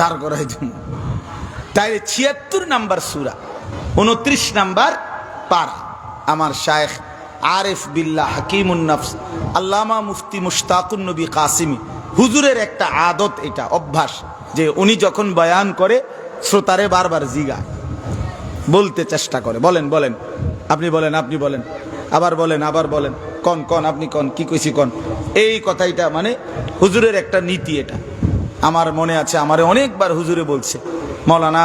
দাঁড় করাই দেব। তাই ৭৬ নাম্বার সূরা, ২৯ নাম্বার পারা। আমার শায়েখ আরিফ বিল্লাহ হাকিমুন নফস আল্লামা মুফতি মুশতাকুন নবী কাসিমি হুজুরের একটা আদত, এটা অভ্যাস, যে উনি যখন বয়ান করে শ্রোতারে বারবার জিগায়, বলতে চেষ্টা করে, বলেন বলেন, আপনি বলেন, আপনি বলেন, আবার বলেন, আবার বলেন, কন কন, আপনি কন, কি কইছি কন। এই কথাইটা মানে হুজুরের একটা নীতি এটা। আমার মনে আছে, আমারে অনেকবার হুজুরে বলছে, মৌলানা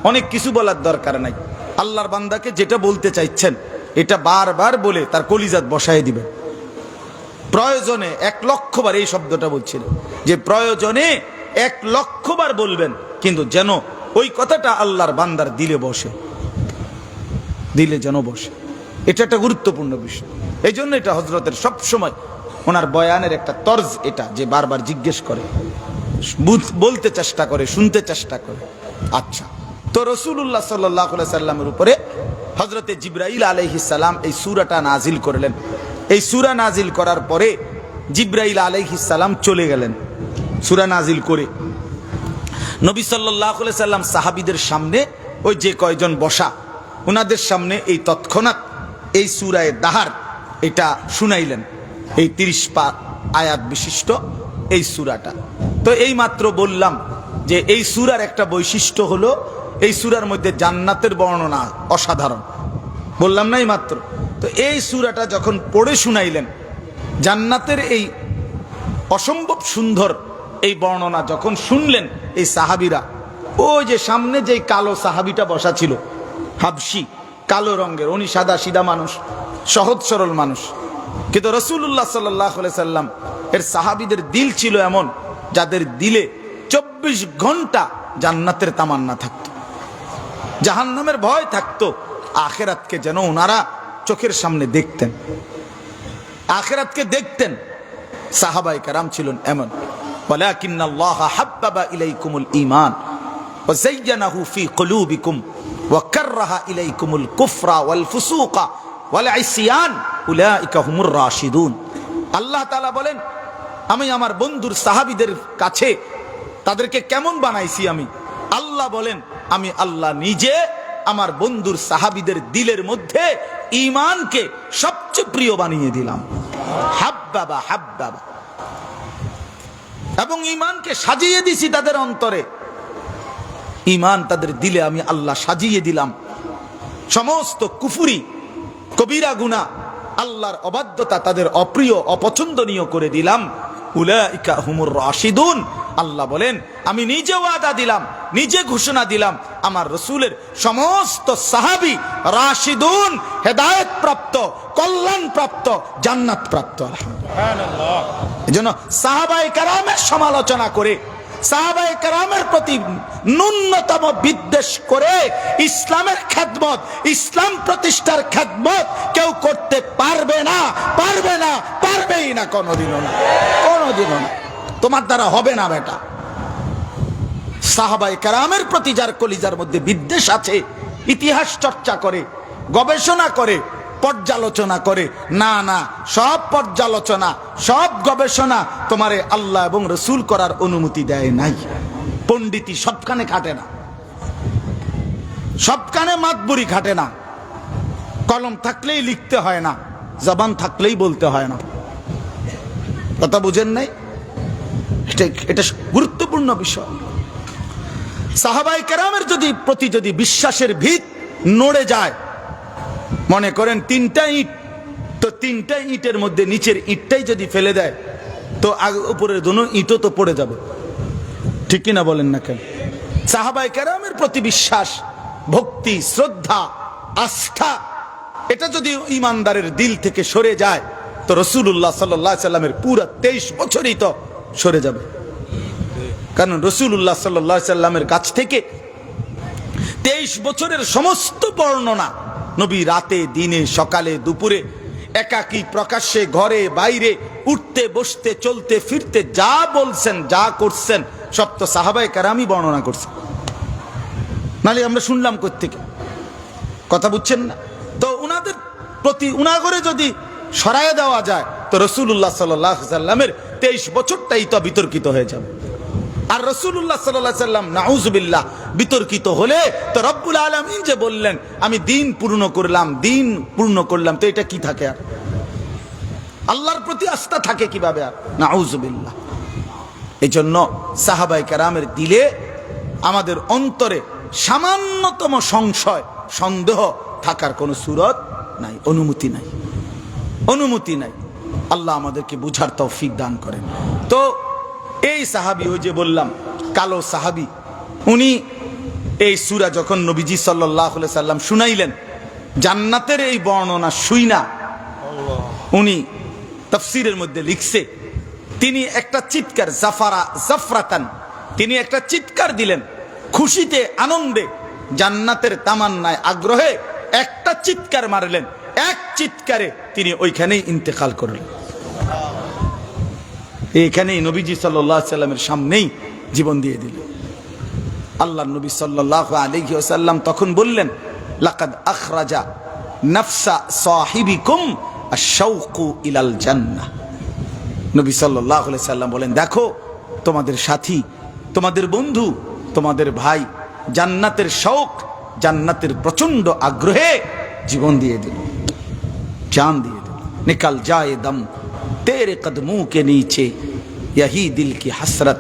অনেক কিছু বলার দরকার নাই, আল্লাহর বান্দাকে যেটা বলতে চাইছেন এটা বারবার বলে তার কলিজাত বসায় দিবেন। প্রয়োজনে ১,০০,০০০ বার, এই শব্দটা বলছিল, যে প্রয়োজনে ১,০০,০০০ বার বলবেন, কিন্তু যেন ওই কথাটা আল্লাহর বান্দার দিলে বসে, দিলে যেন বসে। এটা একটা গুরুত্বপূর্ণ বিষয়। এই জন্য এটা হযরতের সবসময় ওনার বয়ানের একটা তর্জ এটা, যে বারবার জিজ্ঞেস করে, বলতে চেষ্টা করে, শুনতে চেষ্টা করে। আচ্ছা, তো রাসূলুল্লাহ সাল্লাল্লাহু আলাইহি সাল্লামের উপরে হযরতে জিবরাইল আলাইহিস সালাম এই সূরাটা নাজিল করলেন। এই সূরা নাজিল করার পরে জিবরাইল আলাইহিস সালাম চলে গেলেন সূরা নাজিল করে। নবী সাল্লাল্লাহু আলাইহি সাল্লাম সাহাবীদের সামনে, ওই যে কয়জন বসা ওনাদের সামনে এই তৎক্ষণাৎ এই সূরায়ে দাহার এটা শুনাইলেন, এই ৩০ আয়াত বিশিষ্ট এই সূরাটা। তো এই মাত্র বললাম যে এই সূরার একটা বৈশিষ্ট্য হলো, এই সূরার মধ্যে জান্নাতের বর্ণনা অসাধারণ, বললাম না এই মাত্র। তো এই সূরাটা যখন পড়ে শুনাইলেন, জান্নাতের এই অসম্ভব সুন্দর এই বর্ণনা যখন শুনলেন এই সাহাবীরা, ওই যে সামনে যেই কালো সাহাবীটা বসা ছিল, হাবশি, কালো রঙের, উনি সাদা সিধা মানুষ, সহজ সরল মানুষ, কিন্তু রাসূলুল্লাহ সাল্লাল্লাহু আলাইহি সাল্লাম এর সাহাবীদের দিল ছিল এমন, যাদের দিলে ২৪ ঘন্টা জান্নাতের তামান্না থাকতো, জাহান্নামের ভয় থাকতো, আখিরাতকে যেন ওনারা চোখের সামনে দেখতেন, আখিরাতকে দেখতেন। সাহাবায়ে কেরাম ছিলেন এমন। ওয়ালাকিন্নাল্লাহা হাব্বাবা ইলাইকুমুল ঈমান ওয়া যায়্যানাহু ফি কুলুবিকুম ওয়া কাররাহা ইলাইকুমুল কুফরা ওয়াল ফুসুকা ওয়াল ইসয়ান উলাইকা হুমুর রাশিদুন। আল্লাহ তাআলা বলেন, আমি আমার বন্ধুর সাহাবীদের কাছে তাদেরকে কেমন বানাইছি আমি, আল্লাহ বলেন, আমি আল্লাহ নিজে আমার বন্ধুর সাহাবীদের দিলের মধ্যে ঈমানকে সবচেয়ে প্রিয় বানিয়ে দিলাম। হাব্বাবা হাব্বাবা, এবং ঈমানকে সাজিয়ে দিছি তাদের অন্তরে, ঈমান তাদের দিলে আমি আল্লাহ সাজিয়ে দিলাম। সমস্ত কুফরি, কবিরা গুনাহ, আল্লাহর অবাধ্যতা তাদের অপ্রিয়, অপছন্দনীয় করে দিলাম। উলাইকা হুমুর রাশিদুন, আল্লাহ বলেন, আমি নিজে ওয়াদা দিলাম, নিজে ঘোষণা দিলাম, আমার রাসূলের সমস্ত সাহাবী রাশিদুন, হেদায়েত প্রাপ্ত, কল্যাণ প্রাপ্ত, জান্নাত প্রাপ্ত। সুবহানাল্লাহ। এজন্য সাহাবায়ে কেরামের সমালোচনা করে, সাহাবায়ে কেরামের প্রতি ন্যূনতম বিদ্বেষ করে ইসলামের খেদমত, ইসলাম প্রতিষ্ঠার খেদমত কেউ করতে পারবে না, পারবে না, পারবেই না, কোনোদিনও না, কোনোদিনও না, তোমার দ্বারা হবে না বেটা। সাহাবায়ে কেরামের প্রতি যার কলিজার মধ্যে বিদ্বেষ আছে, ইতিহাস চর্চা করে, গবেষণা করে, পর্যালোচনা করে, না না, সব পর্যালোচনা, সব গবেষণা তোমারে আল্লাহ এবং রাসূল করার অনুমতি দেয় নাই। পণ্ডিতি সবখানে খাটে না, সবখানে মাতবুরি খাটে না, কলম থাকলেই লিখতে হয় না, জবান থাকলেই বলতে হয় না। কথা বুঝেন নাই? এটা গুরুত্বপূর্ণ বিষয়। সাহাবায়ে কেরামের প্রতি যদি বিশ্বাসের ভিত নড়ে যায়, মনে করেন ৩টা ইট, তো ৩টা ইটের মধ্যে নিচের ইটটাই যদি ফেলে দেয়, তো উপরের দোনো ইটও তো পড়ে যাবে, ঠিক কিনা বলেন না কেন? সাহাবায়ে কেরামের প্রতি বিশ্বাস, ভক্তি, শ্রদ্ধা, আস্থা, এটা যদি ঈমানদারের দিল থেকে সরে যায়, তো রাসূলুল্লাহ সাল্লাল্লাহু আলাইহি সাল্লামের পুরো 23 বছরই তো সরে যাবে। কারণ রাসূলুল্লাহ সাল্লাল্লাহু আলাইহি সাল্লামের কাছ থেকে 23 বছরের সমস্ত বর্ণনা নবী রাতে, দিনে, সকালে, দুপুরে, একাকী, প্রকাশ্যে, ঘরে, বাইরে, উঠতে বসতে, চলতে ফিরতে যা বলছেন, যা করছেন, সব তো সাহাবায়ে কেরামই বর্ণনা করছেন। নালে আমরা শুনলাম কোত্থেকে? কথা বুঝছেন না? তো উনাদের প্রতি উনাগরে যদি সরায় দেওয়া যায়, তো রাসূলুল্লাহ সাল্লাল্লাহু আলাইহি সাল্লামের 23 বছরটাই তো বিতর্কিত হয়ে যাবে। আর রাসূলুল্লাহ সাল্লাল্লাহু আলাইহি সাল্লাম নাউযুবিল্লাহ বিতর্কিত হলে তো রব্বুল আলামিন যে বললেন আমি দিন পূর্ণ করলাম, তো এটা কি থাকে? আর আল্লাহর প্রতি আস্থা থাকে কিভাবে? আর নাউযুবিল্লাহ। এই জন্য সাহাবায়ে কেরামের দিলে, আমাদের অন্তরে সামান্যতম সংশয় সন্দেহ থাকার কোনো সুরত নাই, অনুমতি নাই। আল্লাহ আমাদেরকে বুঝার তৌফিক দান করেন। তো এই সাহাবী, ওই যে বললাম কালো সাহাবী, উনি এই সূরা যখন নবীজি সাল্লাল্লাহু আলাইহি সাল্লাম শুনাইলেন, জান্নাতের এই বর্ণনা শুইনা উনি তাফসীরের মধ্যে লিখছে, তিনি একটা চিৎকার, জাফরাতান, তিনি একটা চিৎকার দিলেন খুশিতে, আনন্দে, জান্নাতের তামান্নায়, আগ্রহে একটা চিৎকার মারলেন। এক চিৎকারে তিনি ওইখানেই ইন্তেকাল করলেন। এইখানেই নবীজি সাল্লাল্লাহু আলাইহি সাল্লামের সামনেই জীবন দিয়ে দিলেন। আল্লাহর নবী সাল্লাল্লাহু আলাইহি ওয়াসাল্লাম তখন বললেন, লাকাদ আখরাজা নাফসা সাহিবিকুম আশ-শাওকু ইলাল জান্নাহ। নবী সাল্লাল্লাহু আলাইহি সাল্লাম বলেন, দেখো তোমাদের সাথী, তোমাদের বন্ধু, তোমাদের ভাই জান্নাতের শৌক, জান্নাতের প্রচন্ড আগ্রহে জীবন দিয়ে দিল, জান দিয়ে দিল। নিকাল যায় দম তেরে কদমোं के नीचे, यही दिल की हसरत,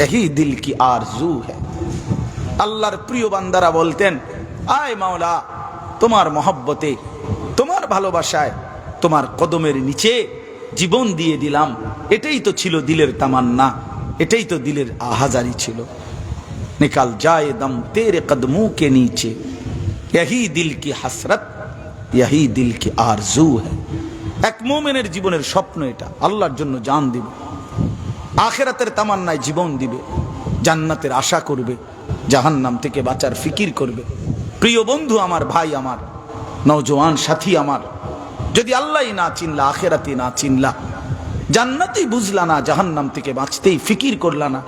यही दिल की आरजू है। আল্লাহর প্রিয় বান্দারা বলতেন, আয় মাওলা, তোমার মহব্বতে, তোমার ভালোবাসায়, তোমার কদমের নিচে জীবন দিয়ে দিলাম। এটাই তো ছিল দিলের তামান্না, এটাই তো দিলের আহাজারি ছিল। নিকাল যায় দম তেরে কদমোं के नीचे, यही दिल की हसरत, यही दिल की आरजू है। এক মুমিনের জীবনের স্বপ্ন এটা, আল্লাহর জন্য জান দিবে, আখিরাতের তামান্নায় জীবন দিবে, জান্নাতের আশা করবে, জাহান্নাম থেকে বাঁচার ফিকির করবে। প্রিয় বন্ধু আমার, ভাই আমার, নওজোয়ান সাথী আমার, যদি আল্লাহই না চিনলা, আখিরাতই না চিনলা, জান্নাতেই বুঝলা না, জাহান্নাম থেকে বাঁচতেই ফিকির করলা না,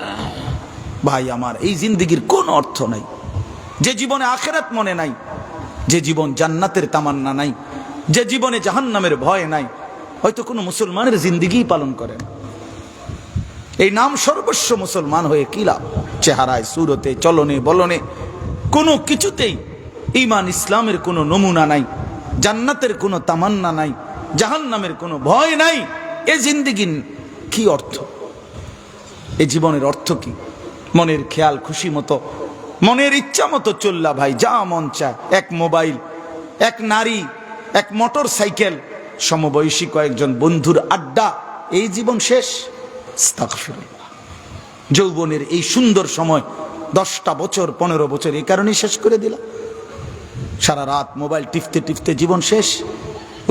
ভাই আমার, এই জিন্দেগির কোন অর্থ নাই। যে জীবনে আখিরাত মনে নাই, যে জীবন জান্নাতের তামান্না নাই, যে জীবনে জাহান্নামের ভয় নাই, হয়তো কোনো মুসলমানের জিন্দেগি পালন করে না। এই নাম সর্বস্ব মুসলমান হয়ে কি লাভ? চেহারায়, সুরতে, চলনে, বলনে, কোনো কিছুতেই ঈমান ইসলামের কোনো নমুনা নাই, জান্নাতের কোনো তামান্না নাই, জাহান্নামের কোনো ভয় নাই। এই জিন্দেগির কি অর্থ? এই জীবনের অর্থ কি? মনের খেয়াল খুশি মতো, মনের ইচ্ছা মতো চললা ভাই, যা মন চায়, এক মোবাইল, এক নারী, এক মোটর সাইকেল, সমবয়সী কয়েকজন বন্ধুর আড্ডা, এই জীবন শেষ। আস্তাগফিরুল্লাহ। যৌবনের এই সুন্দর সময় 10টা বছর, 15 বছর এই কারণেই শেষ করে দিলা। সারা রাত মোবাইল টিপতে টিপতে জীবন শেষ।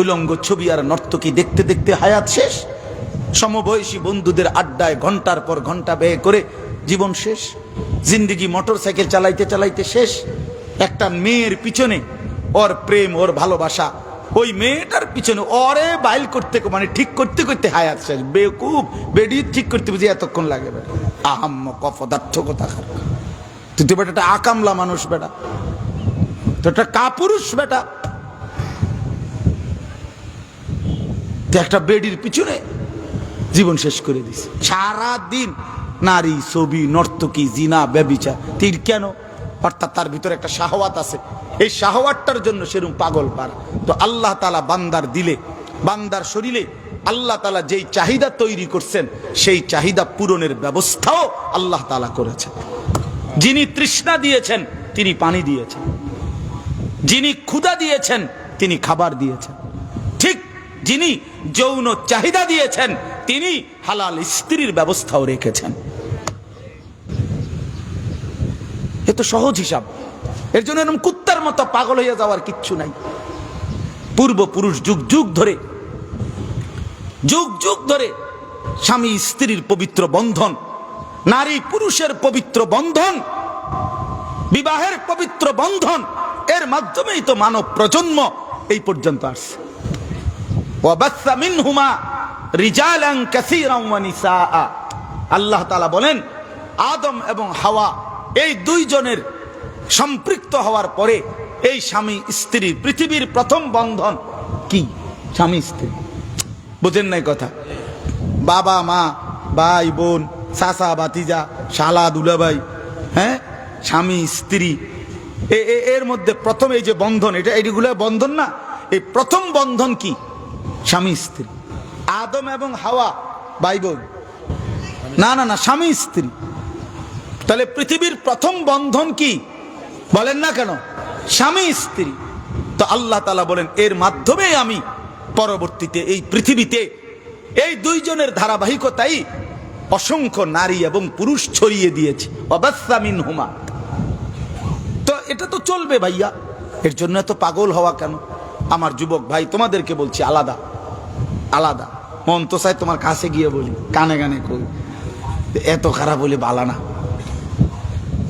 উলঙ্গ ছবি আর নর্তকী দেখতে দেখতে হায়াত শেষ। সমবয়সী বন্ধুদের আড্ডায় ঘন্টার পর ঘন্টা ব্যয় করে জীবন শেষ। জিন্দেগি মোটর সাইকেল চালাইতে চালাইতে শেষ। একটা মেয়ের পিছনে ওর প্রেম, ওর ভালোবাসা, ওই মেয়েটার পিছনে ওরে বাইল করতে, মানে ঠিক করতে করতে হায়াত শেষ। বেকুব বেডি ঠিক করতে বুঝি এতক্ষণ লাগে বেটা। আহাম্ম কপদার্থ কথা খারাপ। তুই তো বেটা আকামলা মানুষ, বেটা তো একটা কাপুরুষ, বেটা একটা বেডির পিছনে জীবন শেষ করে দিস। সারা দিন নারী, ছবি, নর্তকী, জিনা, ব্যভিচার। তীর কেন? অর্থাৎ তার ভিতরে একটা শাহওয়াত আছে, এই শাহওয়াতটার জন্য সেরকম পাগল পারা। তো আল্লাহ তাআলা বান্দার দিলে, বান্দার শরীরে আল্লাহ তাআলা যেই চাহিদা তৈরি করছেন, সেই চাহিদা পূরণের ব্যবস্থাও আল্লাহ তাআলা করেছেন। যিনি তৃষ্ণা দিয়েছেন তিনি পানি দিয়েছেন, যিনি ক্ষুধা দিয়েছেন তিনি খাবার দিয়েছেন, ঠিক যিনি যৌন চাহিদা দিয়েছেন তিনি হালাল স্ত্রীর ব্যবস্থাও রেখেছেন। এ তো সহজ হিসাব। এর জন্য এরকম কুত্তার মতো পাগল হয়ে যাওয়ার কিচ্ছু নাই। পূর্বপুরুষ যুগ যুগ ধরে স্বামী স্ত্রীর পবিত্র বন্ধন, নারী পুরুষের পবিত্র বন্ধন, বিবাহের পবিত্র বন্ধন, এর মাধ্যমেই তো মানব প্রজন্ম এই পর্যন্ত আসছে। ওয়াবাসসা মিনহুমা রিজালান কাসীরান ওয়া নিসাআ। আল্লাহ তাআলা বলেন, আদম এবং হাওয়া এই দুইজনের সম্পৃক্ত হওয়ার পরে এই স্বামী স্ত্রী, পৃথিবীর প্রথম বন্ধন কি? স্বামী স্ত্রী। বুঝেন নাই কথা? বাবা মা, ভাই বোন, চাচা বাতিজা শালা দুলাভাই, হ্যাঁ, স্বামী স্ত্রী, এর মধ্যে প্রথম এই যে বন্ধন, এইগুলো বন্ধন না, এই প্রথম বন্ধন কি? স্বামী স্ত্রী। আদম এবং হাওয়া ভাই বোন না, না না, স্বামী স্ত্রী। তাহলে পৃথিবীর প্রথম বন্ধন কি বলেন না কেন? স্বামী স্ত্রী। তো আল্লাহ তাআলা বলেন এর মাধ্যমে আমি পরবর্তীতে এই পৃথিবীতে এই দুইজনের ধারাবাহিকতাই অসংখ্য নারী এবং পুরুষ ছড়িয়ে দিয়েছি। ওয়াবাসসা মিনহুমা। তো এটা তো চলবে ভাইয়া, এর জন্য এত পাগল হওয়া কেন? আমার যুবক ভাই তোমাদেরকে বলছি, আলাদা আলাদা। মন তো চাই তোমার কাছে গিয়ে বলি, কানে কানে কই, এত খারাপ বলে বালা না।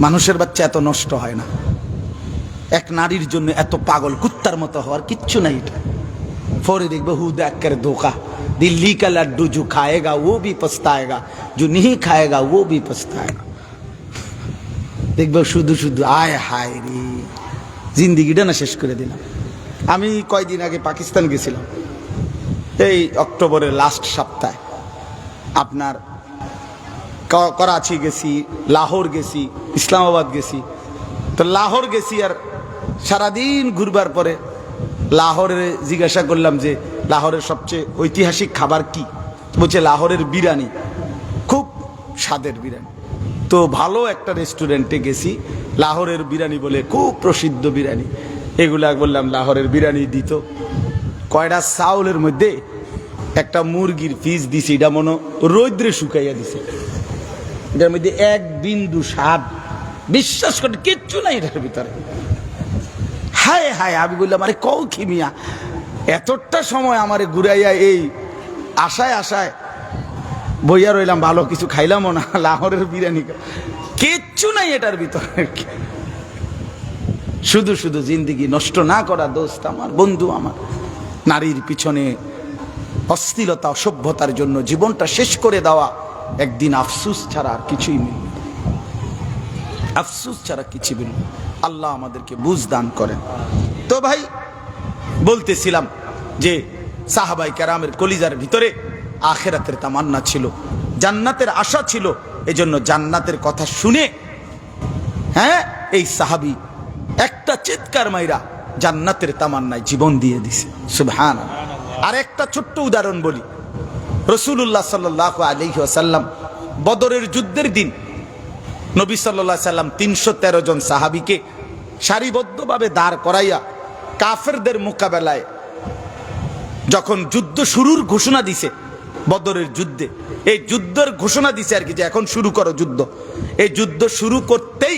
মানুষের বাচ্চা এত নষ্ট হয় না। এক নারীর জন্য এত পাগল কুত্তার মতো হওয়ার কিচ্ছু নাই। এটা পরে দেখবে হুদ একের ধোকা। দিল্লি কা লাড্ডু जो खाएगा वो भी पछताएगा, जो नहीं खाएगा वो भी पछताएगा। দেখবে শুধু শুধু আয় হায় রে, জিন্দিগিটা না শেষ করে দিলাম। আমি কয়দিন আগে পাকিস্তান গেছিলাম, এই অক্টোবরের লাস্ট সপ্তাহে। আপনার করাচি গেছি, লাহোর গেছি, ইসলামাবাদ গেছি। তো লাহোর গেছি, আর সারাদিন ঘুরবার পরে লাহোরে জিজ্ঞাসা করলাম যে লাহোরের সবচেয়ে ঐতিহাসিক খাবার কি? বলছে লাহোরের বিরিয়ানি, খুব স্বাদের বিরিয়ানি। তো ভালো একটা রেস্টুরেন্টে গেছি, লাহোরের বিরিয়ানি বলে খুব প্রসিদ্ধ বিরিয়ানি। এগুলা বললাম লাহোরের বিরিয়ানি দিত। কয়টা চাউলের মধ্যে একটা মুরগির পিস দিছে, এটা মনে রৌদ্রে শুকাইয়া দিছে। এটার মধ্যে এক বিন্দু স্বাদ, বিশ্বাস করে কিচ্ছু নাই এটার ভিতরে। হায় হায়, আমি বললাম আরে কও খিমিয়া, এতটা সময় আমারে ঘুরাইয়া এই আশায় আশায় বইয়া রইলাম, ভালো কিছু খাইলামও না, লাহোরের বিরিয়ানি কিচ্ছু নাই এটার ভিতরে। শুধু শুধু জিন্দিগি নষ্ট না করা দোস্ত আমার, বন্ধু আমার। নারীর পিছনে অশ্লীলতা অসভ্যতার জন্য জীবনটা শেষ করে দেওয়া একদিন আফসুস ছাড়া আর কিছুই মিলবে, আফসুস ছাড়া কিছু মিলবে। আল্লাহ আমাদেরকে বুঝ দান করেন। তো ভাই বলতেছিলাম যে সাহাবায়ে কেরামের কলিজার ভিতরে আখিরাতের তামান্না ছিল, জান্নাতের আশা ছিল। এজন্য জান্নাতের কথা শুনে, হ্যাঁ, এই সাহাবী একটা চিৎকার মাইরা জান্নাতের তামান্নায় জীবন দিয়ে দিছে। সুবহানাল্লাহ। আর একটা ছোট্ট উদাহরণ বলি। রাসূলুল্লাহ সাল্লাল্লাহু আলাইহি ওয়াসাল্লাম বদরের যুদ্ধের দিন নবী সাল্লাল্লাহু আলাইহি সাল্লাম 313 জন সাহাবীকে সারিবদ্ধভাবে দাঁড় করাইয়া কাফেরদের মোকাবেলায় যখন যুদ্ধ শুরুর ঘোষণা দিছে, বদরের যুদ্ধে এই যুদ্ধের ঘোষণা দিছে আর কি, যে এখন শুরু করো যুদ্ধ। এই যুদ্ধ শুরু করতেই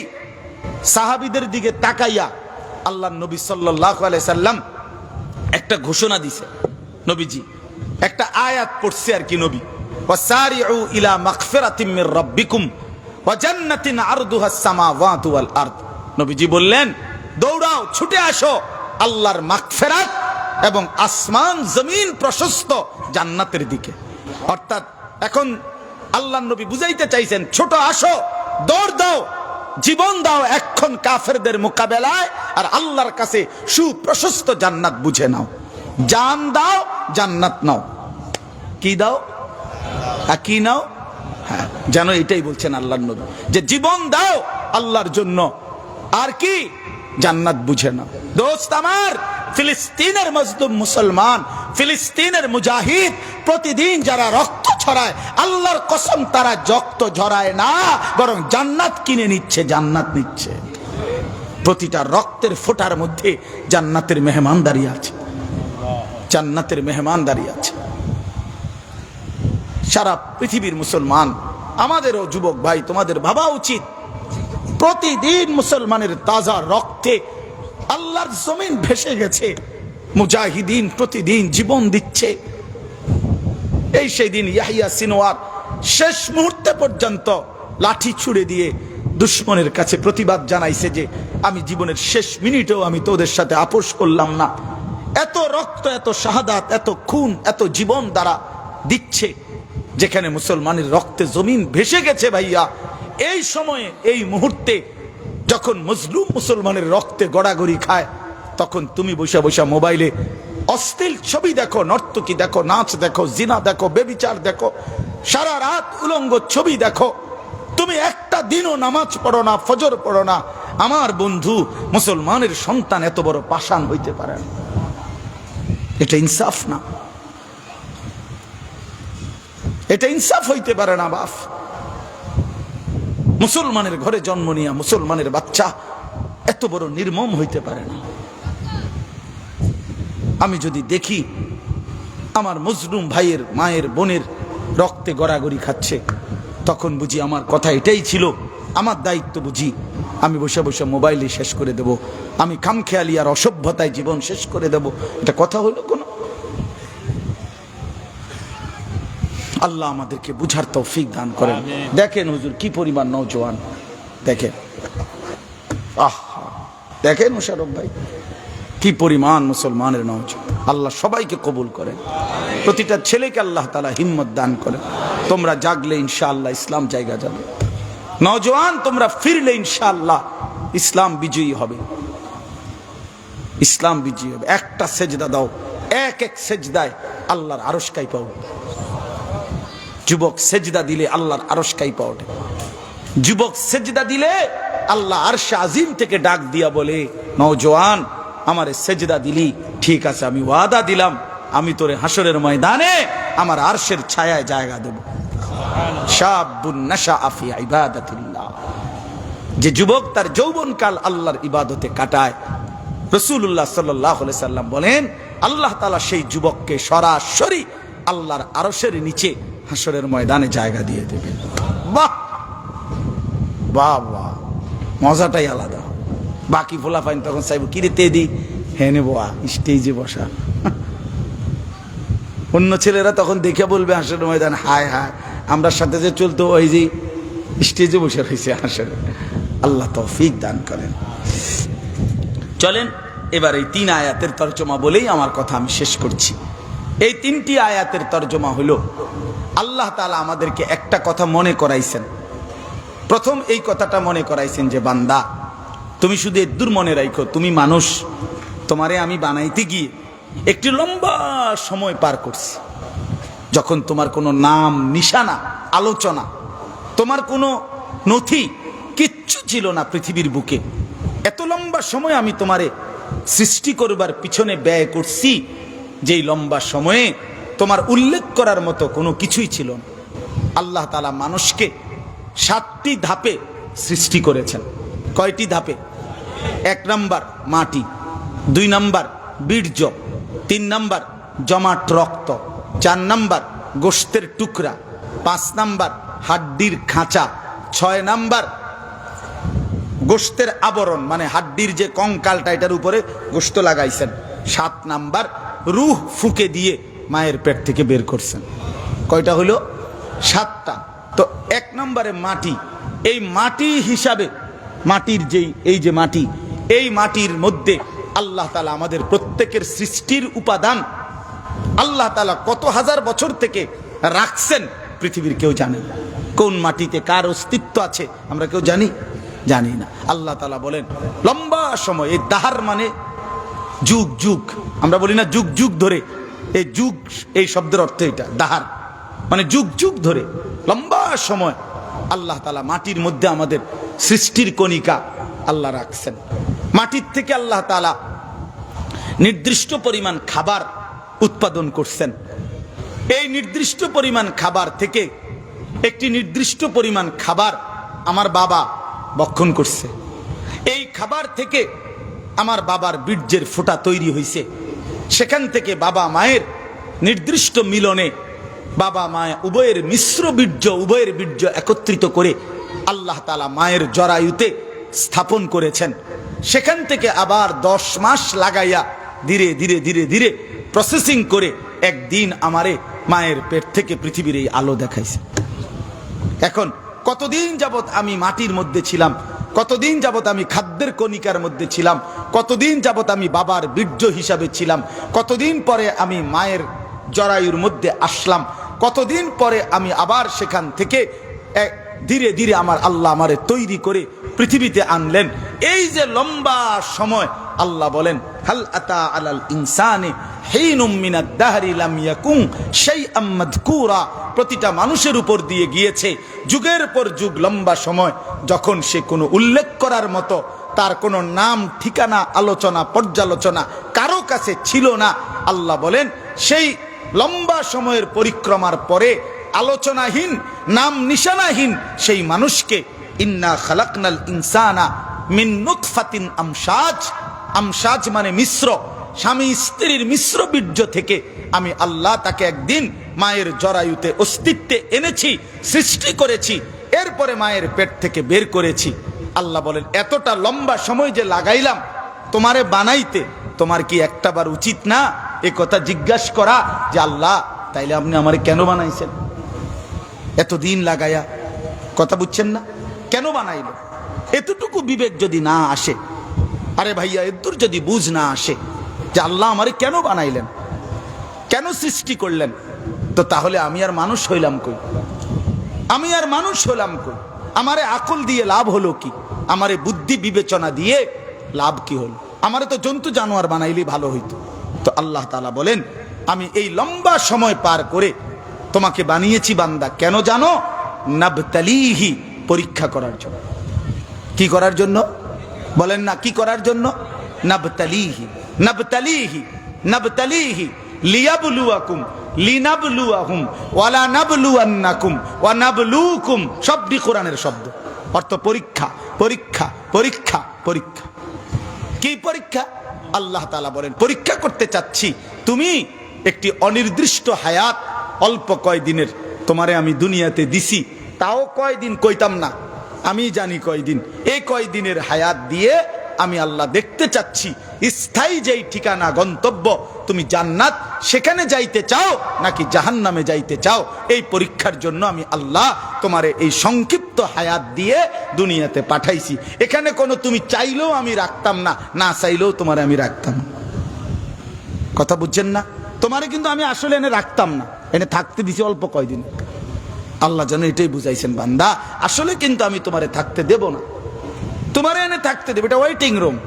সাহাবীদের দিকে তাকাইয়া আল্লাহর নবী সাল্লাল্লাহু আলাইহি সাল্লাম একটা ঘোষণা দিছে। নবীজি একটা আয়াত পড়ছে আর কি, নবী ওয়াসারিউ ইলা মাগফিরাতিম মির রাব্বিকুম ওয়া জান্নাতিন আরদুহাস সামাওয়াতু ওয়াল আরদ। নবীজি বললেন দৌড়াও, ছুটে আসো আল্লাহর মাগফিরাত এবং আসমান জমিন প্রশস্ত জান্নাতের দিকে। অর্থাৎ এখন আল্লাহর নবী বুঝাইতে চাইছেন, ছোট আসো, দৌড় দাও, জীবন দাও এখন কাফেরদের মোকাবেলায়, আর আল্লাহর কাছে সুপ্রশস্ত জান্নাত বুঝে নাও। জান দাও, জান্নাত নাও। কি দাও আর কি নাও? হ্যাঁ, জানো এটাই বলছেন আল্লাহর নবী, যে জীবন দাও আল্লাহর জন্য, আর কি জান্নাত বুঝে নাও। দোস্ত আমার, ফিলিস্তিনের মজলুম মুসলমান, ফিলিস্তিনের মুজাহিদ প্রতিদিন যারা রক্ত ছড়ায়, আল্লাহর কসম তারা রক্ত ঝরায় না, বরং জান্নাত কিনে নিচ্ছে, জান্নাত নিচ্ছে। প্রতিটা রক্তের ফোঁটার মধ্যে জান্নাতের মেহমান দাঁড়িয়ে আছে, জান্নাতের মেহমান দাঁড়িয়ে আছে। সারা পৃথিবীর মুসলমান, আমাদেরও যুবক ভাই তোমাদের ভাবা উচিত, প্রতিদিন মুসলমানের তাজা রক্তে আল্লাহর জমিন ভেসে গেছে। মুজাহিদিন প্রতিদিন জীবন দিচ্ছে। এই সেই দিন ইয়াহিয়া সিনওয়ার শেষ মুহূর্তে পর্যন্ত লাঠি ছুড়ে দিয়ে দুশ্মনের কাছে প্রতিবাদ জানাইছে যে আমি জীবনের শেষ মিনিটেও আমি তোদের সাথে আপোষ করলাম না। এত রক্ত, এত শাহাদাত, এত খুন, এত জীবন দ্বারা দিচ্ছে, যেখানে মুসলমানের রক্তে জমিন ভেসে গেছে। ভাইয়া, এই সময়ে, এই মুহূর্তে যখন মজলুম মুসলমানের রক্তে গড়াগড়ি খায়, তখন তুমি বসে বসে মোবাইলে অশ্লীল ছবি দেখো, নর্তকী দেখো, নাচ দেখো, জিনা দেখো, বেবিচার দেখো, সারা রাত উলঙ্গ ছবি দেখো, তুমি একটা দিনও নামাজ পড়ো না, ফজর পড়ো না। আমার বন্ধু, মুসলমানের সন্তান এত বড় পাষাণ হইতে পারে না। এটা ইনসাফ না, এটা ইনসাফ হইতে পারে না বাপ। মুসলমানের ঘরে জন্ম নিয়া মুসলমানের বাচ্চা এত বড় নির্মম হইতে পারে না। আমি যদি দেখি আমার মজলুম ভাইয়ের মায়ের বোনের রক্তে গড়াগড়ি খাচ্ছে, তখন বুঝি আমার কথা এটাই ছিল, আমার দায়িত্ব বুঝি আমি বসে বসে মোবাইলে শেষ করে দেব, আমি খামখেয়ালি আর অসভ্যতায় জীবন শেষ করে দেব। এটা কথা হলো কোন? আল্লাহ আমাদেরকে বুঝার তৌফিক দান করেন। দেখেন হুজুর কি পরিমাণ নওজোয়ান, দেখেন দেখেন মুশারফ ভাই কি পরিমাণ মুসলমানের নওজোয়ান। আল্লাহ সবাইকে কবুল করেন, প্রতিটা ছেলেকে আল্লাহ তাআলা হিম্মত দান করেন। তোমরা জাগলে ইনশাআল্লাহ ইসলাম জায়গা যাবে। নওজোয়ান তোমরা ফিরলে ইনশাআল্লাহ ইসলাম বিজয়ী হবে, ইসলাম বিজয়ী হবে। একটা সেজদা দাও, এক এক সেজদায় আল্লাহর আরশ কাঁপা ওঠে। যুবক সেজদা দিলে আল্লাহর আরশ কাঁপা ওঠে। যুবক সেজদা দিলে আল্লাহ আরশে আজিম থেকে ডাক দিয়া বলে, নওজোয়ান আমারে সেজদা দিলি, ঠিক আছে আমি ওয়াদা দিলাম আমি তোরে হাসরের ময়দানে আমার আরশের ছায়ায় জায়গা দেব। শাবুন নাশাআ ফি ইবাদাতিল্লাহ, যে যুবক তার যৌবনকাল আল্লাহর ইবাদতে কাটায়, রাসূলুল্লাহ সাল্লাল্লাহু আলাইহি সাল্লাম বলেন আল্লাহ তাআলা সেই যুবককে সরাসরি আল্লাহর আরশের নিচে হাসরের ময়দানে জায়গা দিয়ে দেবে। বাহ বাহ বাহ, মজাটাই আলাদা। বাকি ফোলা ফাইন তখন চাইব কিরে তেদি হ্যাঁ নেবো স্টেজে বসা। অন্য ছেলেরা তখন দেখে বলবে হাসরের ময়দান, হায় হায় আমরা সাথে যে চলতো ওই যে স্টেজে বসে রয়েছে হাসরে। আল্লাহ তৌফিক দান করেন। চলেন এবার এই 3 আয়াতের তরজমা বলেই আমার কথা আমি শেষ করছি। এই 3টি আয়াতের তরজমা হলো আল্লাহ তাআলা আমাদেরকে একটা কথা মনে করাইছেন। প্রথম এই কথাটা মনে করাইছেন যে বান্দা তুমি শুধু এদুর মনে রাখো, তুমি মানুষ, তোমারে আমি বানাইতে গিয়ে একটি লম্বা সময় পার করছি। যখন তোমার কোনো নাম নিশানা আলোচনা, তোমার কোনো নথি কিচ্ছু ছিল না পৃথিবীর বুকে, এত লম্বা সময় আমি তোমারে সৃষ্টি করবার পিছনে ব্যয় করছি, যেই লম্বা সময়ে তোমার উল্লেখ করার মতো কোনো কিছুই ছিল না। আল্লাহ তাআলা মানুষকে 7টি ধাপে সৃষ্টি করেছেন। কয়টি ধাপে? 1 নাম্বার মাটি, 2 নাম্বার বীর্য, 3 নাম্বার জমাট রক্ত, 4 নাম্বার গোশতের টুকরা, 5 নাম্বার হাড্ডির খাঁচা, 6 নাম্বার গোশতের আবরণ মানে হাড্ডির যে কঙ্কালটা এটার উপরে গোশত লাগাইছেন, 7 নাম্বার রূহ ফুঁকে দিয়ে মায়ের পেট থেকে বের করছেন। কয়টা হলো? 7টা। তো 1 নম্বরে মাটি, এই মাটি হিসাবে মাটির যেই এই যে মাটি, এই মাটির মধ্যে আল্লাহ তাআলা আমাদের প্রত্যেকের সৃষ্টির উপাদান আল্লাহ তাআলা কত হাজার বছর থেকে রাখছেন পৃথিবীর কেউ জানে না। কোন মাটিতে কার অস্তিত্ব আছে আমরা কেউ জানি না। আল্লাহ তাআলা বলেন লম্বা সময়, এই দাহার মানে যুগ যুগ, আমরা বলি না যুগ যুগ ধরে, এই যুগ এই শব্দের অর্থ এটা, দাহার মানে যুগ যুগ ধরে লম্বা সময় আল্লাহ তাআলা মাটির মধ্যে আমাদের সৃষ্টির কণিকা আল্লাহ রাখছেন। মাটির থেকে আল্লাহ তাআলা নির্দিষ্ট পরিমাণ খাবার উৎপাদন করছেন। এই নির্দিষ্ট পরিমাণ খাবার থেকে একটি নির্দিষ্ট পরিমাণ খাবার আমার বাবা ভক্ষণ করছে। এই খাবার থেকে আমার বাবার বীর্যের ফোঁটা তৈরি হয়েছে। সেখান থেকে বাবা মায়ের নির্দিষ্ট মিলনে বাবা মা উভয়ের মিশ্র বীর্য, উভয়ের বীর্য একত্রিত করে আল্লাহ তাআলা মায়ের জরায়ুতে স্থাপন করেছেন। সেখান থেকে আবার 10 মাস লাগাইয়া ধীরে ধীরে ধীরে ধীরে প্রসেসিং করে একদিন আমারে মায়ের পেট থেকে পৃথিবীর এই আলো দেখাইছে। এখন কতদিন যাবত আমি মাটির মধ্যে ছিলাম, কতদিন যাবত আমি খাদ্যের কণিকার মধ্যে ছিলাম, কতদিন যাবত আমি বাবার বীর্য হিসাবে ছিলাম, কতদিন পরে আমি মায়ের জরায়ুর মধ্যে আসলাম, কতদিন পরে আমি আবার সেখান থেকে ধীরে ধীরে আমার আল্লাহ আমারে তৈরি করে পৃথিবীতে আনলেন। এই যে লম্বা সময়, আল্লাহ বলেন হাল আতা আলাল ইনসানি হিনুম মিনাদ দাহরি লাম ইয়াকুন শাইআম মাযকুরা, প্রতিটা মানুষের উপর দিয়ে গিয়েছে যুগের পর যুগ লম্বা সময়, যখন সে কোনো উল্লেখ করার মতো, তার কোনো নাম ঠিকানা আলোচনা পর্যালোচনা কারো কাছে ছিল না। আল্লাহ বলেন সেই লম্বা সময়ের পরিক্রমার পরে আলোচনাহীন, নাম নিশানাহীন সেই মানুষকে ইন্না খালাকনাল ইনসানা মিন নুতফাতিন আমশাজ, আমশাজ মানে মিশ্র, স্বামী স্ত্রীর মিশ্র বীর্য থেকে আমি আল্লাহ তাকে একদিন মায়ের জরায়ুতে অস্তিত্বে এনেছি, সৃষ্টি করেছি, এরপরে মায়ের পেট থেকে বের করেছি। আল্লাহ বলেন এতটা লম্বা সময় যে লাগাইলাম তোমারে বানাইতে, তোমার কি একটাবার উচিত না এ কথা জিজ্ঞাসা করা যে আল্লাহ তাইলে আপনি আমারে কেন বানাইছেন এতদিন লাগায়া? কথা বুঝছেন না? কেন বানাইল? এতটুকু বিবেক যদি না আসে, আরে ভাইয়া এদুর যদি বুঝ না আসে যে আল্লাহ আমারে কেন বানাইলেন, কেন সৃষ্টি করলেন, তো তাহলে আমি আর মানুষ হইলাম কই? আমি আর মানুষ হলাম কই? আমারে আকল দিয়ে লাভ হলো কি? আমারে বুদ্ধি বিবেচনা দিয়ে লাভ কি হলো? আমারে তো জন্তু জানোয়ার বানাইলেই ভালো হইতো। তো আল্লাহ তাআলা বলেন আমি এই লম্বা সময় পার করে তোমাকে বানিয়েছি বান্দা, কেন জানো? নাবতালিহি, পরীক্ষা করার জন্য। কি করার জন্য? বলেন না কি করার জন্য? নাবতালিহি, নাবতালিহি, নাবতালিহি লিয়াবলুয়াকুম, লিনাবলুয়াহুম ওয়ালা নাবলুয়ান্নাকুম ওয়া নাবলুকুম, সবই কোরআনের শব্দ, অর্থ পরীক্ষা, পরীক্ষা, পরীক্ষা, পরীক্ষা। কি পরীক্ষা? আল্লাহ তাআলা বলেন পরীক্ষা করতে চাচ্ছি, তুমি একটি অনির্দিষ্ট হায়াত অল্প কয়দিনের তোমারে আমি দুনিয়াতে দিছি, তাও কয়দিন কইতাম না, আমি জানি কয়দিন। এই কয়দিনের হায়াত দিয়ে আমি আল্লাহ দেখতে চাচ্ছি স্থায়ী যেই ঠিকানা গন্তব্য তুমি জান্নাত, সেখানে যাইতে চাও নাকি জাহান্নামে যাইতে চাও। এই পরীক্ষার জন্য আমি আল্লাহ তোমারে এই সংক্ষিপ্ত হায়াত দিয়ে দুনিয়াতে পাঠাইছি। এখানে কোনো তুমি চাইলেও আমি রাখতাম না, না চাইলেও তোমারে আমি রাখতাম। কথা বুঝছেন না? তোমারে কিন্তু আমি আসলে এনে রাখতাম না, এনে থাকতে দিছি অল্প কয়দিন। আল্লাহ যেন এটাই বুঝাইছেন বান্দা, আসলে কিন্তু আমি তোমারে থাকতে দেব না, তোমারে এনে থাকতে দেব। এটা ওয়েটিং রুম,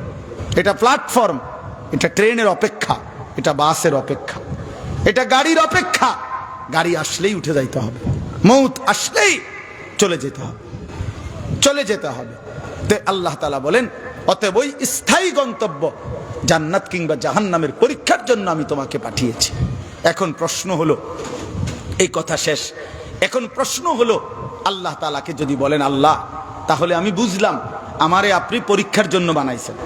এটা প্ল্যাটফর্ম, এটা ট্রেনের অপেক্ষা, এটা বাসের অপেক্ষা, এটা গাড়ির অপেক্ষা। গাড়ি আসলেই উঠে যাইতে হবে, মৌত আসলেই চলে যেতে হবে, চলে যেতে হবে। তো আল্লাহ তাআলা বলেন অতএব ওই স্থায়ী গন্তব্য জান্নাত কিংবা জাহান্নামের পরীক্ষার জন্য আমি তোমাকে পাঠিয়েছি। এখন প্রশ্ন হলো, এই কথা শেষ, এখন প্রশ্ন হলো আল্লাহ তাআলাকে যদি বলেন আল্লাহ তাহলে আমি বুঝলাম আমারে আপনি পরীক্ষার জন্য বানাইছেন।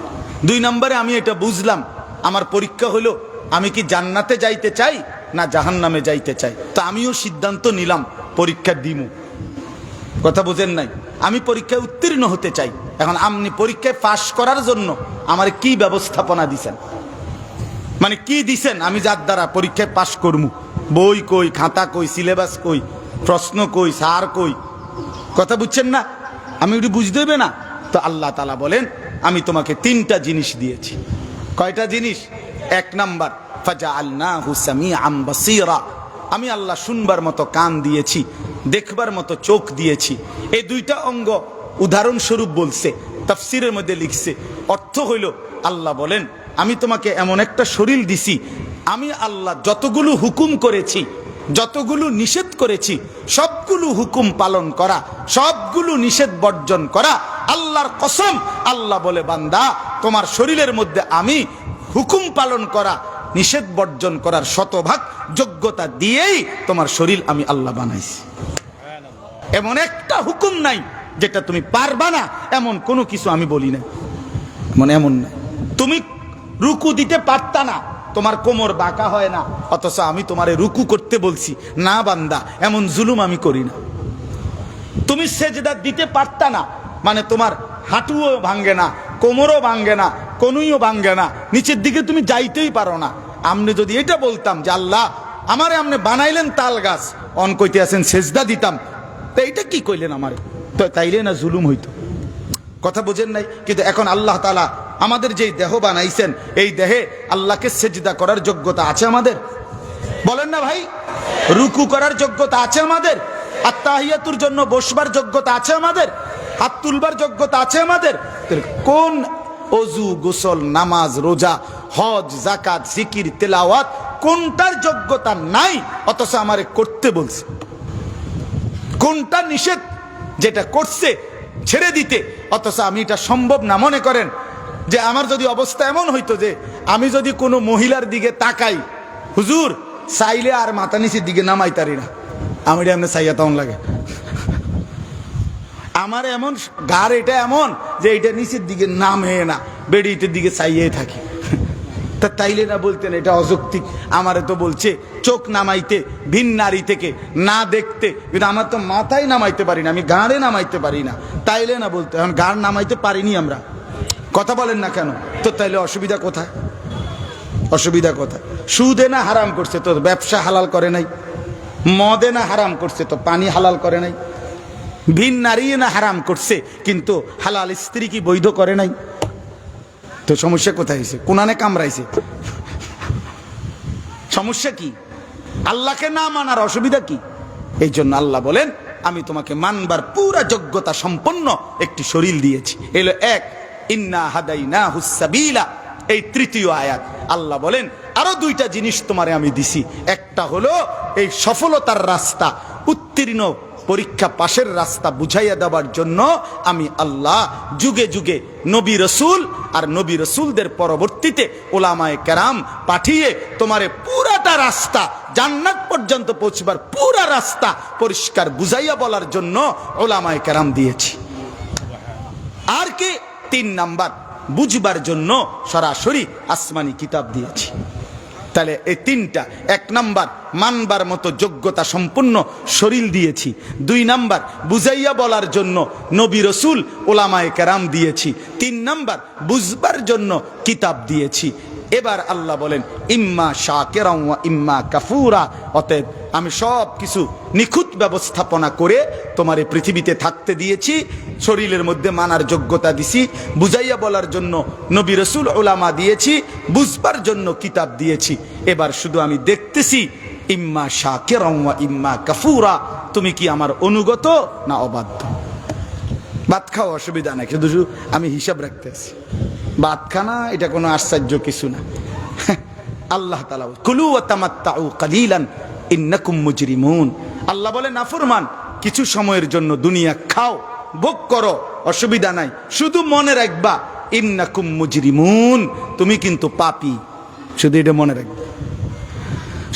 2 নম্বরে আমি এটা বুঝলাম আমার পরীক্ষা হলো আমি কি জান্নাতে যাইতে চাই না জাহান্নামে যাইতে চাই। তো আমিও সিদ্ধান্ত নিলাম পরীক্ষা দিমু। কথা বুঝেন নাই? আমি পরীক্ষায় উত্তীর্ণ হতে চাই। এখন আপনি পরীক্ষায় পাশ করার জন্য আমার কি ব্যবস্থাপনা দিছেন, মানে কি দিছেন আমি যার দ্বারা পরীক্ষায় পাশ করবো? বই কই, খাতা কই, সিলেবাস কই, প্রশ্ন কই, স্যার কই? কথা বুঝছেন না? আমি ওটি বুঝতে দেবে না। তো আল্লাহ তাআলা বলেন আমি তোমাকে 3টা জিনিস দিয়েছি। কয়টা জিনিস? 1 নাম্বার ফাজআলনাহু সামিআম বাসীরা, আমি আল্লাহ শুনবার মতো কান দিয়েছি, দেখবার মতো চোখ দিয়েছি। এই 2টা অঙ্গ উদাহরণস্বরূপ বলছে, তাফসীরের মধ্যে লিখছে, অর্থ হইল আল্লাহ বলেন আমি তোমাকে এমন একটা শরীর দিছি, আমি আল্লাহ যতগুলো হুকুম করেছি, যতগুলো নিষেধ করেছি, সবগুলো হুকুম পালন করা, সবগুলো নিষেধ বর্জন করা। আল্লাহর কসম, আল্লাহ বলে বান্দা তোমার শরীরের মধ্যে আমি হুকুম পালন করা, নিষেধ বর্জন করার শতভাগ যোগ্যতা দিয়েই তোমার শরীর আমি আল্লাহ বানাইছি। এমন একটা হুকুম নাই যেটা তুমি পারবা না, এমন কোনো কিছু আমি বলি না, এমন নাই। তুমি রুকু দিতে পারতা না, তোমার কোমর বাঁকা হয় না, অথচ আমি তোমারে রুকু করতে বলছি না বান্দা, এমন জুলুম আমি করি না। তুমি সেজদা দিতে পারতা না, মানে তোমার হাঁটুও ভাঙ্গে না, কোমরও ভাঙ্গে না, কনুইও ভাঙ্গে না, নিচের দিকে তুমি যাইতেই পারো না। আমনে যদি এটা বলতাম যে আল্লাহ আমারে আমনে বানাইলেন তাল গাছ, অন কইতে আছেন সেজদা দিতাম, তো এইটা কি কইলেন আমারে, তো তাইলে না জুলুম হইতো। কথা বোঝেন নাই? কিন্তু এখন আল্লাহ তাআলা আমাদের যেই দেহ বানাইছেন, এই দেহে আল্লাহকে সেজদা করার যোগ্যতা আছে আমাদের? বলেন না ভাই, রুকু করার যোগ্যতা আছে আমাদের? আত্তাহিয়াতুর জন্য বসবার যোগ্যতা আছে আমাদের? হাত তুলবার যোগ্যতা আছে আমাদের? কোন অজু, গোসল, নামাজ, রোজা, হজ, যাকাত, জিকির, তেলাওয়াত কোনটার যোগ্যতা নাই অথচ আমারে করতে বলছে? কোনটা নিষেধ যেটা করছে ছেড়ে দিতে অথচ আমি এটা সম্ভব না? মনে করেন যে আমার যদি অবস্থা এমন হইতো যে আমি যদি কোনো মহিলার দিকে তাকাই, হুজুর চাইলে আর মাথা নিচের দিকে নামাইতারি না, আমি এমনি চাইয়া তখন লাগে আমার এমন গার, এটা এমন যে এটা নিচের দিকে নামে না, বেডিটের দিকে চাইয়ে থাকি। তা তাইলে না বলতেন এটা অযৌক্তিক? আমারে তো বলছে চোখ নামাইতে ভিন নারী থেকে না দেখতে, কিন্তু আমার তো মাথায় নামাইতে পারি না, আমি গাঁড়ে নামাইতে পারি না, তাইলে না বলতে? এখন গাঁড় নামাইতে পারিনি আমরা, কথা বলেন না কেন? তো তাইলে অসুবিধা কোথায়? অসুবিধা কোথায়? সুদে না হারাম করছে তো ব্যবসা হালাল করে নাই, মদে না হারাম করছে তো পানি হালাল করে নাই, ভিন নারী না হারাম করছে কিন্তু হালাল স্ত্রী কি বৈধ করে নাই? তো সমস্যা কোথায় হয়েছে? কোনানে কামড়াইছে, সমস্যা কি? আল্লাহকে না মানার অসুবিধা কি? এই জন্য আল্লাহ বলেন আমি তোমাকে মানবার পুরা যোগ্যতা সম্পন্ন একটি শরীর দিয়েছি। এলো এক, ইন্না হাদাইনাহুস সাবিলা, এই তৃতীয় আয়াত। আল্লাহ বলেন আরো দুইটা জিনিস তোমারে আমি দিছি। একটা হলো এই সফলতার রাস্তা, উত্তীর্ণ পরীক্ষা পাশের রাস্তা বুঝাইয়া দেওয়ার জন্য আমি আল্লাহ যুগে যুগে নবী রসুল আর নবী রসুলদের পরবর্তীতে ওলামায়ে কেরাম পাঠিয়ে তোমারে পুরাটা রাস্তা, জান্নাত পর্যন্ত পৌঁছবার পুরা রাস্তা পরিষ্কার বুঝাইয়া বলার জন্য ওলামায়ে কেরাম দিয়েছি। আর কি? 3 নাম্বার, বুঝবার জন্য সরাসরি আসমানি কিতাব দিয়েছি। তাহলে এই 3টা, 1 নাম্বার মানবার মতো যোগ্যতা সম্পন্ন শরীর দিয়েছি, 2 নাম্বার বুঝাইয়া বলার জন্য নবী রসুল ওলামায়ে কেরাম দিয়েছি, 3 নাম্বার বুঝবার জন্য কিতাব দিয়েছি। এবার আল্লাহ বলেন ইম্মা শাকিরান ওয়া ইম্মা কাফুরা, অতএব আমি সব কিছু নিখুঁত ব্যবস্থাপনা করে তোমার এই পৃথিবীতে থাকতে দিয়েছি, শরীরের মধ্যে মানার যোগ্যতা দিছি, বুঝাইয়া বলার জন্য নবী রসুল ওলামা দিয়েছি, বুঝবার জন্য কিতাব দিয়েছি। এবার শুধু আমি দেখতেছি ইম্মা শাকিরান ওয়া ইম্মা কাফুরা, তুমি কি আমার অনুগত না অবাধ্য? ভাত খাও অসুবিধা নাই, শুধু আমি হিসাব রাখতেছি। ভাত খানা এটা কোনো আশ্চর্য কিছু না। আল্লাহ তাআলা কুলু ওয়া তামাত্তাউ কালিলান ইন্নাকুম মুজরিমুন, আল্লাহ বলে নাফরমান কিছু সময়ের জন্য দুনিয়া খাও, ভোগ করো, অসুবিধা নাই, শুধু মনে রাখবা ইন্নাকুম মুজরিমুন, তুমি কিন্তু পাপী, শুধু এটা মনে রাখবা।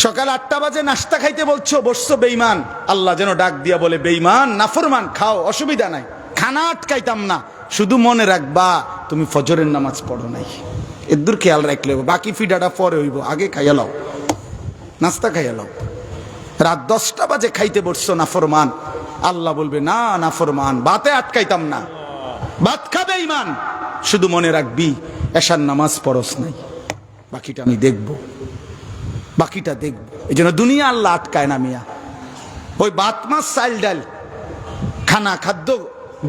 সকাল 8টা বাজে নাস্তা খাইতে বলছো, বসছো বেঈমান, আল্লাহ যেন ডাক দিয়া বলে বেঈমান নাফরমান খাও, অসুবিধা নাই, খানা আটকাইতাম না, শুধু মনে রাখবা তুমি ফজরের নামাজ পড়ো নাই। এদুর খেয়াল রাখলে বাকি ফিডাটা পরে হইব, আগে খাইয়া লাও, নাস্তা খাইয়া লাও। রাত 10টা বাজে খাইতে বসছো নাফরমান, আল্লাহ বলবে না নাফরমান বাতে আটকাইতাম না, ভাত খাবে ইমান, শুধু মনে রাখবি এশার নামাজ পড়স নাই, বাকিটা আমি দেখবো, বাকিটা দেখবো। এই জন্য দুনিয়া আল্লাহ আটকায় না মিয়া। ওই ভাত মাছ চাল ডাল, খানা খাদ্য,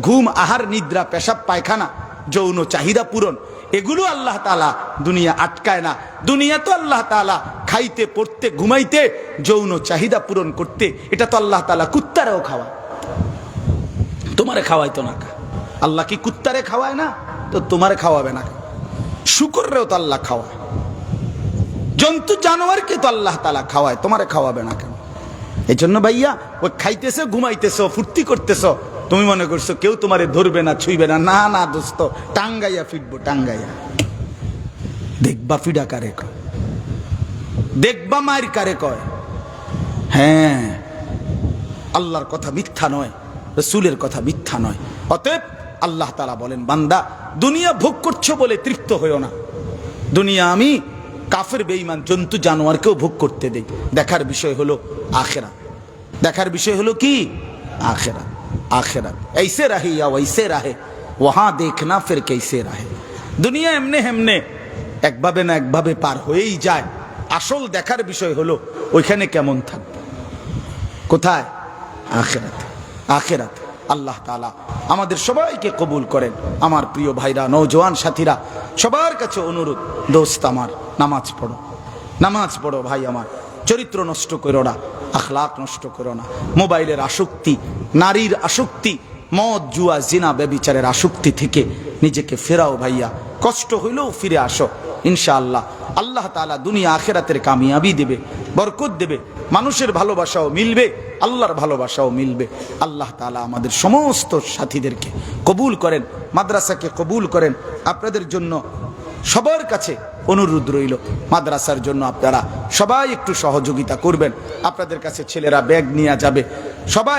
ঘুম আহার নিদ্রা, পেশাব পায়খানা, যৌন চাহিদা পূরণ, এগুলো আল্লাহ তাআলা দুনিয়া আটকায় না। দুনিয়া তো আল্লাহ তাআলা খাইতে পড়তে ঘুমাইতে যৌন চাহিদা পূরণ করতে, এটা তো আল্লাহ তাআলা কুত্তারেও খাওয়ায়, তোমারে খাওয়াইতো না। আল্লাহ কি কুত্তারে খাওয়ায় না? তো তোমারে খাওয়াবে না? শুকরেও তো আল্লাহ খাওয়ায়, জন্তু জানোয়ারকে তো আল্লাহ তাআলা খাওয়ায়, তোমারে খাওয়াবে না কেন? এই জন্য ভাইয়া ওই খাইতেছো ঘুমাইতেছো ফুর্তি করতেছো, তুমি মনে করছো কেউ তোমারে ধরবে না ছুঁইবে না, না না দোস্ত, টাঙ্গাইয়া ফিরবো, টাঙ্গাইয়া দেখবা ফিডা কারে কয়, দেখবা মায়ের কারে কয়। হ্যাঁ, আল্লাহর কথা মিথ্যা নয়, রাসূলের কথা মিথ্যা নয়। অতএব আল্লাহ তাআলা বলেন বান্দা দুনিয়া ভোগ করছো বলে তৃপ্ত হইও না, দুনিয়া আমি কাফের বেঈমান জন্তু জানোয়ারকেও ভোগ করতে দেই। দেখার বিষয় হলো আখিরাত, দেখার বিষয় হলো কি? আখিরাত। आखिरत ऐसे रहे या वैसे रहे, वहां देखना फिर कैसे रहे। দুনিয়া এমনে হেমনে একভাবে না একভাবে পার হয়েই যায়, আসল দেখার বিষয় হলো ওইখানে কেমন থাকবে, কোথায়? আখিরাত। আখিরাত। আল্লাহ তাআলা আমাদের সবাইকে কবুল করেন। আমার প্রিয় ভাইরা, নওজোয়ান সাথীরা, সবার কাছে অনুরোধ, দোস্ত আমার নামাজ পড়ো, নামাজ পড়ো ভাই আমার, চরিত্র নষ্ট করো না, আখলাক নষ্ট করো না। মোবাইলের আসক্তি, নারীর আসক্তি, মদ জুয়া জিনা ব্যভিচারের আসক্তি থেকে নিজেকে ফেরাও ভাইয়া। কষ্ট হইলেও ফিরে আসো, ইনশাআল্লাহ আল্লাহ তাআলা দুনিয়া আখিরাতের কামিয়াবি দেবে, বরকত দেবে, মানুষের ভালোবাসাও মিলবে, আল্লাহর ভালোবাসাও মিলবে। আল্লাহ তাআলা আমাদের সমস্ত সাথীদেরকে কবুল করেন, মাদ্রাসাকে কবুল করেন। আপনাদের জন্য সবার কাছে অনুরোধ রইল, মাদ্রাসার জন্য আপনারা সবাই একটু সহযোগিতা করবেন। আপনাদের কাছে ছেলেরা ব্যাগ নিয়ে যাবে, সবাই